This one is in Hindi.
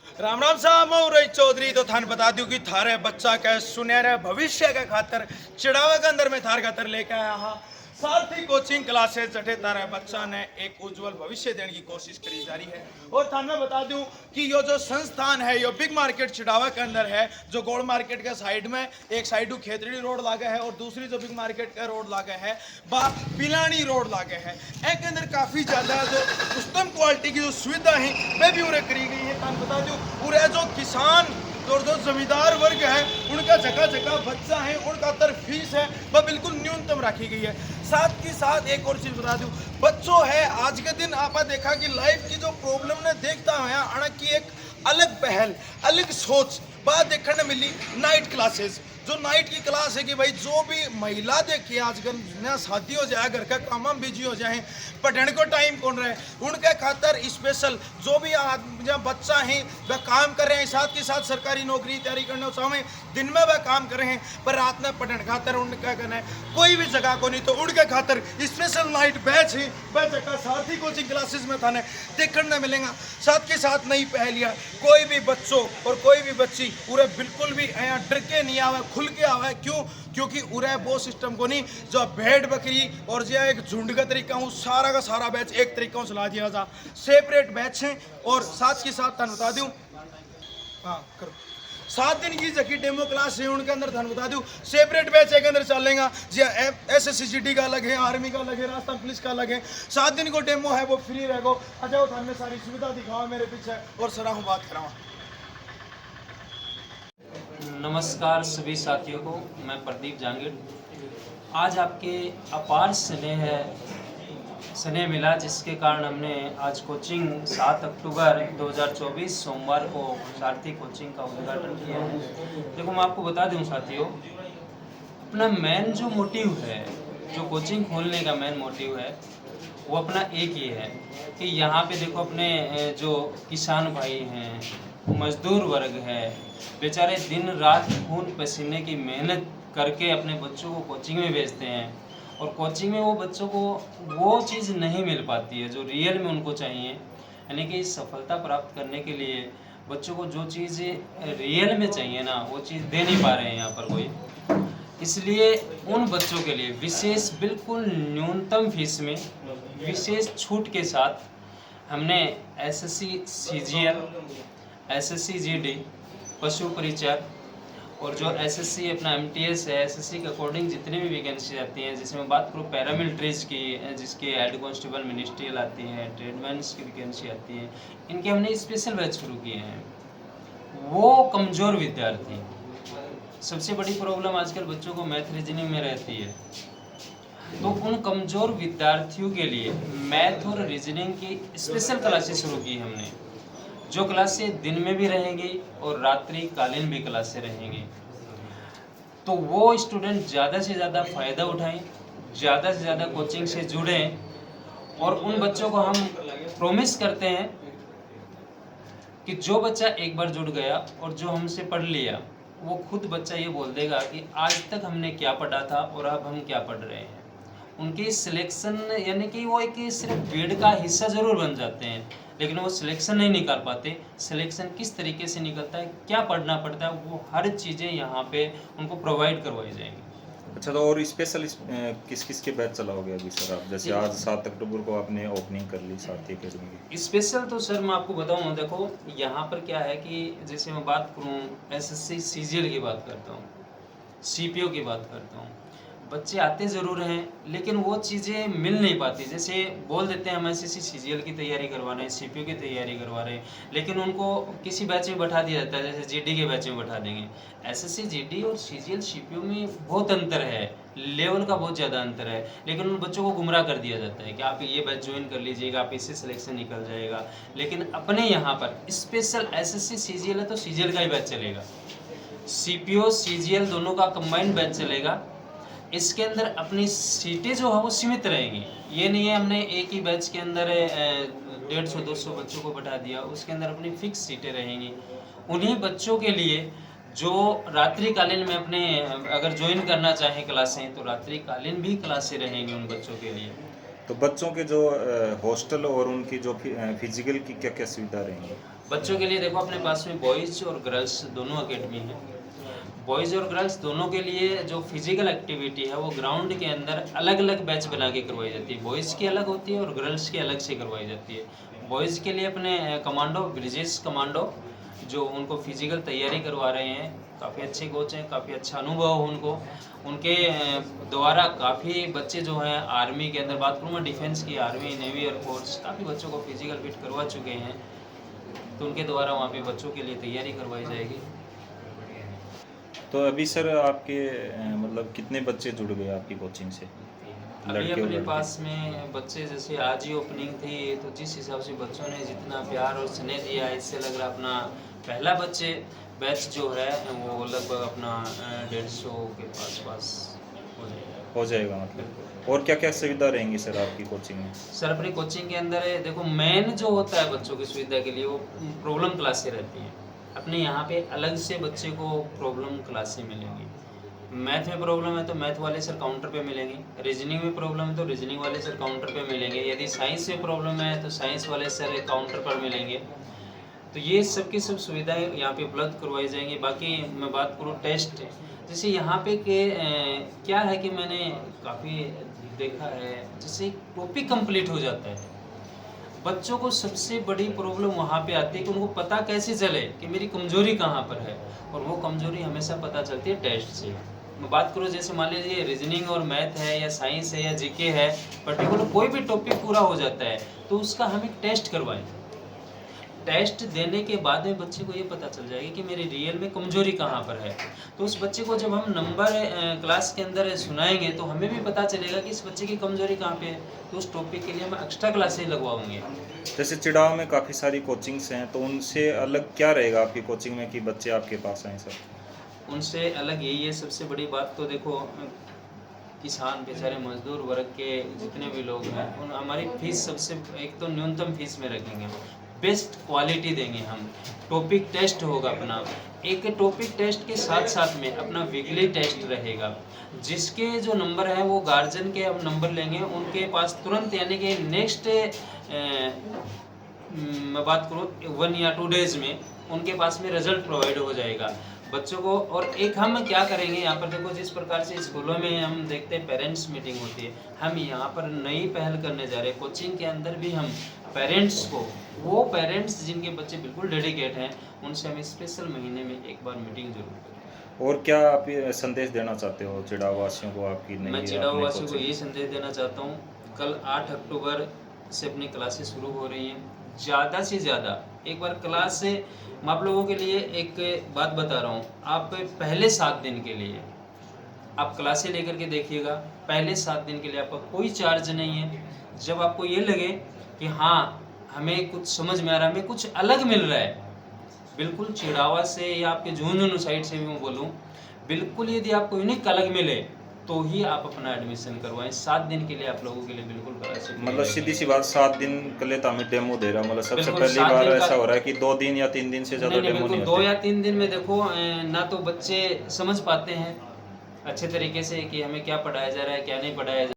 राम राम साहब, मैं रही चौधरी। तो थान बता दूं कि थारे बच्चा के सुनहरे भविष्य के खातर चिड़ावा के अंदर में थार खातर लेके आया हाँ सारथी कोचिंग क्लासेस जठे तारे बच्चा ने एक उज्जवल भविष्य देने की कोशिश करी जा रही है। और थान मैं बता दूं कि ये जो संस्थान है यो बिग मार्केट चिड़ावा के अंदर है, जो गोल्ड मार्केट के साइड में एक साइड खेतड़ी रोड लागे है और दूसरी जो बिग मार्केट का रोड लागे है बा पिलानी रोड लागे है। एक अंदर काफी ज्यादा जो उत्तम क्वालिटी की जो सुविधा है वह भी उरे करी गई है। थान बता दूं पूरे जो किसान और जो जमींदार वर्ग है उनका जगह जगह बच्चा है, उनका तर फीस है वह बिल्कुल न्यूनतम रखी गई है। साथ ही साथ एक और चीज बता दूं, बच्चों है आज के दिन आपा देखा कि लाइफ की जो प्रॉब्लम ने देखता है अण की एक अलग पहल अलग सोच बात देखने मिली। नाइट क्लासेस, जो नाइट की क्लास है कि भाई जो भी महिला देखिए आजकल नया शादी हो जाए, घर का काम में बिजी हो जाए, पढ़ने को टाइम कौन रहे, उनके खातर स्पेशल जो भी बच्चा है वह काम कर रहे हैं, साथ ही साथ सरकारी नौकरी तैयारी करने समय दिन में वह काम कर रहे हैं पर रात में पढ़ने खातर उनका कहना है कोई भी जगह को नहीं, तो उनके खातर स्पेशल नाइट बैच है वह जगह सारथी कोचिंग क्लासेस में थाने देखने मिलेगा। साथ के साथ नई पहलियाँ कोई भी बच्चों और कोई भी बच्ची पूरे बिल्कुल भी यहाँ डर के नहीं आवे, खुल के आवे। क्यों? क्योंकि उरे वो सिस्टम को नहीं जो भेड़ बकरी और जो एक झुंड का तरीका हूँ सारा का सारा बैच एक तरीका चला दिया जा, सेपरेट बैच हैं। और साथ के साथ थान बता दूँ हाँ करो 7 दिन की जबकि डेमो क्लास है उनके अंदर थान बता दूँ सेपरेट बैच एक अंदर चलेगा जी। SSCGD का अलग है, आर्मी का अलग है, राजस्थान पुलिस का अलग है। 7 दिन को डेमो है वो फ्री रहेगा। अच्छा वो थान में सारी सुविधा दिखाओ मेरे पीछे और सर हूँ बात कराऊँ। नमस्कार सभी साथियों को, मैं प्रदीप जांगीर। आज आपके अपार स्नेह मिला जिसके कारण हमने आज कोचिंग 7 अक्टूबर 2024 सोमवार को सारथी कोचिंग का उद्घाटन किया है। देखो मैं आपको बता दूं साथियों, अपना मेन जो मोटिव है, जो कोचिंग खोलने का मेन मोटिव है वो अपना एक ही है कि यहाँ पे देखो अपने जो किसान भाई हैं, मजदूर वर्ग है, बेचारे दिन रात खून पसीने की मेहनत करके अपने बच्चों को कोचिंग में भेजते हैं और कोचिंग में वो बच्चों को वो चीज़ नहीं मिल पाती है जो रियल में उनको चाहिए। यानी कि सफलता प्राप्त करने के लिए बच्चों को जो चीज़ रियल में चाहिए ना वो चीज़ दे नहीं पा रहे हैं यहाँ पर कोई। इसलिए उन बच्चों के लिए विशेष बिल्कुल न्यूनतम फीस में विशेष छूट के साथ हमने SSC CGL, SSC GD, पशु परिचर और जो SSC अपना MTS है, SSC के अकॉर्डिंग जितनी भी वैकेंसी आती हैं, जिसमें बात करूँ पैरामिलिट्रीज की जिसके हेड कांस्टेबल मिनिस्ट्रियल आती है, ट्रेडमैन्स की वैकेंसी आती है, इनके हमने स्पेशल बैच शुरू किए हैं। वो कमज़ोर विद्यार्थी, सबसे बड़ी प्रॉब्लम आजकल बच्चों को मैथ रीजनिंग में रहती है, तो उन कमज़ोर विद्यार्थियों के लिए मैथ और रीजनिंग की स्पेशल क्लासेस शुरू की हमने, जो क्लासें दिन में भी रहेंगी और रात्रिकालीन भी क्लासें रहेंगी। तो वो स्टूडेंट ज़्यादा से ज़्यादा फ़ायदा उठाएं, ज़्यादा से ज़्यादा कोचिंग से जुड़ें और उन बच्चों को हम प्रॉमिस करते हैं कि जो बच्चा एक बार जुड़ गया और जो हमसे पढ़ लिया वो खुद बच्चा ये बोल देगा कि आज तक हमने क्या पढ़ा था और अब हम क्या पढ़ रहे हैं। उनकी सिलेक्शन यानी कि वो एक सिर्फ ग्रेड का हिस्सा ज़रूर बन जाते हैं लेकिन वो सिलेक्शन नहीं निकाल पाते। सिलेक्शन किस तरीके से निकलता है, क्या पढ़ना पड़ता है, वो हर चीज़ें यहाँ पे उनको प्रोवाइड करवाई जाएंगी। अच्छा, तो और स्पेशल किस किस के बैच चलाओगे अभी सर आप? जैसे आज 7 अक्टूबर को आपने ओपनिंग कर ली सारथी अकेडमी की। स्पेशल तो सर मैं आपको बताऊँ, देखो यहाँ पर क्या है कि जैसे मैं बात करूँ SSC CGL की बात करता हूँ, CPO की बात करता हूँ, बच्चे आते ज़रूर हैं लेकिन वो चीज़ें मिल नहीं पाती। जैसे बोल देते हैं हम SSC CGL की तैयारी करवा रहे हैं, CPO की तैयारी करवा रहे हैं, लेकिन उनको किसी बैच में बैठा दिया जाता है, जैसे GD के बैच में बैठा देंगे। SSC GD और CGL CPO में बहुत अंतर है, लेवल का बहुत ज़्यादा अंतर है, लेकिन उन बच्चों को गुमराह कर दिया जाता है कि आप ये बैच ज्वाइन कर लीजिएगा, आप इससे सिलेक्शन निकल जाएगा। लेकिन अपने यहाँ पर स्पेशल SSC CGL है तो CGL का ही बैच चलेगा, CPO CGL दोनों का कंबाइंड बैच चलेगा। इसके अंदर अपनी सीटें जो है वो सीमित रहेंगी। ये नहीं है हमने एक ही बैच के अंदर 150-200 बच्चों को बैठा दिया, उसके अंदर अपनी फिक्स सीटें रहेंगी। उन्हीं बच्चों के लिए जो रात्रिकालीन में अपने अगर ज्वाइन करना चाहें क्लासें तो रात्रिकालीन भी क्लासें रहेंगी उन बच्चों के लिए। तो बच्चों के जो हॉस्टल और उनकी जो फिजिकल की क्या क्या सुविधा रहेंगी? बच्चों के लिए देखो अपने पास में बॉयज़ और गर्ल्स दोनों एकेडमी है। बॉयज़ और गर्ल्स दोनों के लिए जो फिजिकल एक्टिविटी है वो ग्राउंड के अंदर अलग अलग बैच बना के करवाई जाती है। बॉयज़ की अलग होती है और गर्ल्स की अलग से करवाई जाती है। बॉयज़ के लिए अपने कमांडो ब्रिजेश कमांडो जो उनको फिजिकल तैयारी करवा रहे हैं, काफ़ी अच्छे कोच हैं, काफ़ी अच्छा अनुभव है उनको। उनके द्वारा काफ़ी बच्चे जो हैं आर्मी के अंदर, बात करूँ मैं डिफेंस की, आर्मी, नेवी, एयरफोर्स, काफ़ी बच्चों को फिजिकल फिट करवा चुके हैं। तो उनके द्वारा वहाँ पे बच्चों के लिए तैयारी करवाई जाएगी। तो अभी सर आपके मतलब कितने बच्चे जुड़ गए आपकी कोचिंग से? अभी लड़के और अपने लड़की? पास में बच्चे, जैसे आज ही ओपनिंग थी, तो जिस हिसाब से बच्चों ने जितना प्यार और स्नेह दिया, इससे लग रहा अपना पहला बच्चे बैच जो है वो लगभग अपना 150 के पास हो जाएगा। हो जाएगा मतलब। और क्या क्या सुविधा रहेंगी सर आपकी कोचिंग में? सर अपनी कोचिंग के अंदर देखो मेन जो होता है बच्चों की सुविधा के लिए वो प्रॉब्लम क्लासें रहती हैं। अपने यहाँ पे अलग से बच्चे को प्रॉब्लम क्लासें मिलेंगी। मैथ में प्रॉब्लम है तो मैथ वाले सर काउंटर पे मिलेंगे, रीजनिंग में प्रॉब्लम है तो रीजनिंग वाले सर काउंटर पे मिलेंगे, यदि साइंस में प्रॉब्लम है तो साइंस वाले सर काउंटर पर मिलेंगे। तो ये सब की सब सुविधाएं यहाँ पे उपलब्ध करवाई जाएंगी। बाकी मैं बात करूँ टेस्ट, जैसे यहाँ पे के क्या है कि मैंने काफ़ी देखा है, जैसे टॉपिक कंप्लीट हो जाता है, बच्चों को सबसे बड़ी प्रॉब्लम वहाँ पे आती है कि उनको पता कैसे चले कि मेरी कमजोरी कहाँ पर है, और वो कमजोरी हमेशा पता चलती है टेस्ट से। मैं बात करूँ जैसे मान लीजिए रीजनिंग और मैथ है या साइंस है या जीके है, पर्टिकुलर कोई भी टॉपिक पूरा हो जाता है तो उसका हम एक टेस्ट करवाएं। टेस्ट देने के बाद में बच्चे को ये पता चल जाएगा कि मेरी रियल में कमजोरी कहाँ पर है। तो उस बच्चे को जब हम नंबर क्लास के अंदर सुनाएंगे तो हमें भी पता चलेगा कि इस बच्चे की कमजोरी कहाँ पे है। तो उस टॉपिक के लिए हम एक्स्ट्रा क्लासेस लगवाएंगे। जैसे चिड़ाव में काफ़ी सारी कोचिंग्स हैं, तो उनसे अलग क्या रहेगा आपकी कोचिंग में कि बच्चे आपके पास आएँ सर? उनसे अलग यही है, सबसे बड़ी बात तो देखो किसान बेचारे मजदूर वर्ग के जितने भी लोग हैं उन हमारी फीस सबसे एक तो न्यूनतम फीस में रखेंगे, बेस्ट क्वालिटी देंगे हम। टॉपिक टेस्ट होगा अपना, एक टॉपिक टेस्ट के साथ साथ में अपना वीकली टेस्ट रहेगा। जिसके जो नंबर है वो गार्जियन के हम नंबर लेंगे, उनके पास तुरंत यानी कि नेक्स्ट मैं बात करूँ 1 या 2 डेज में उनके पास में रिजल्ट प्रोवाइड हो जाएगा बच्चों को। और एक हम क्या करेंगे यहाँ पर, देखो जिस प्रकार से स्कूलों में हम देखते हैं पेरेंट्स मीटिंग होती है, हम यहाँ पर नई पहल करने जा रहे हैं। कोचिंग के अंदर भी हम पेरेंट्स को, वो पेरेंट्स जिनके बच्चे बिल्कुल डेडिकेट हैं, उनसे हम स्पेशल महीने में एक बार मीटिंग जरूर करें। और क्या आप ये संदेश देना चाहते हो चिड़ाव वासियों को आपकी नई? मैं चिड़ाव वासियों को यही संदेश देना चाहता हूँ, कल 8 अक्टूबर से अपनी क्लासेस शुरू हो रही हैं। ज़्यादा से ज़्यादा एक बार क्लास से मैं आप लोगों के लिए एक बात बता रहा हूँ, आप पहले 7 दिन के लिए आप क्लासें लेकर के देखिएगा। पहले 7 दिन के लिए आपका कोई चार्ज नहीं है। जब आपको ये लगे कि हाँ हमें कुछ समझ में आ रहा है, हमें कुछ अलग मिल रहा है, बिल्कुल चिड़ावा से या आपके झुंझुनू साइड से भी मैं बोलूँ, बिल्कुल यदि आपको यूनिक अलग मिले तो ही आप अपना एडमिशन करवाएं। 7 दिन के लिए आप लोगों के लिए बिल्कुल क्लास, मतलब सीधी सी बात 7 दिन के लिए तो हमें डेमो दे रहा, मतलब सबसे बिल्कुल पहली 7 बार दिन का- ऐसा हो रहा है कि 2 दिन या 3 दिन से ज़्यादा नहीं, डेमो बिल्कुल नहीं 2 होते। या 3 दिन में देखो ना तो बच्चे समझ पाते हैं अच्छे तरीके से कि हमें क्या पढ़ाया जा रहा है क्या नहीं पढ़ाया जा रहा है।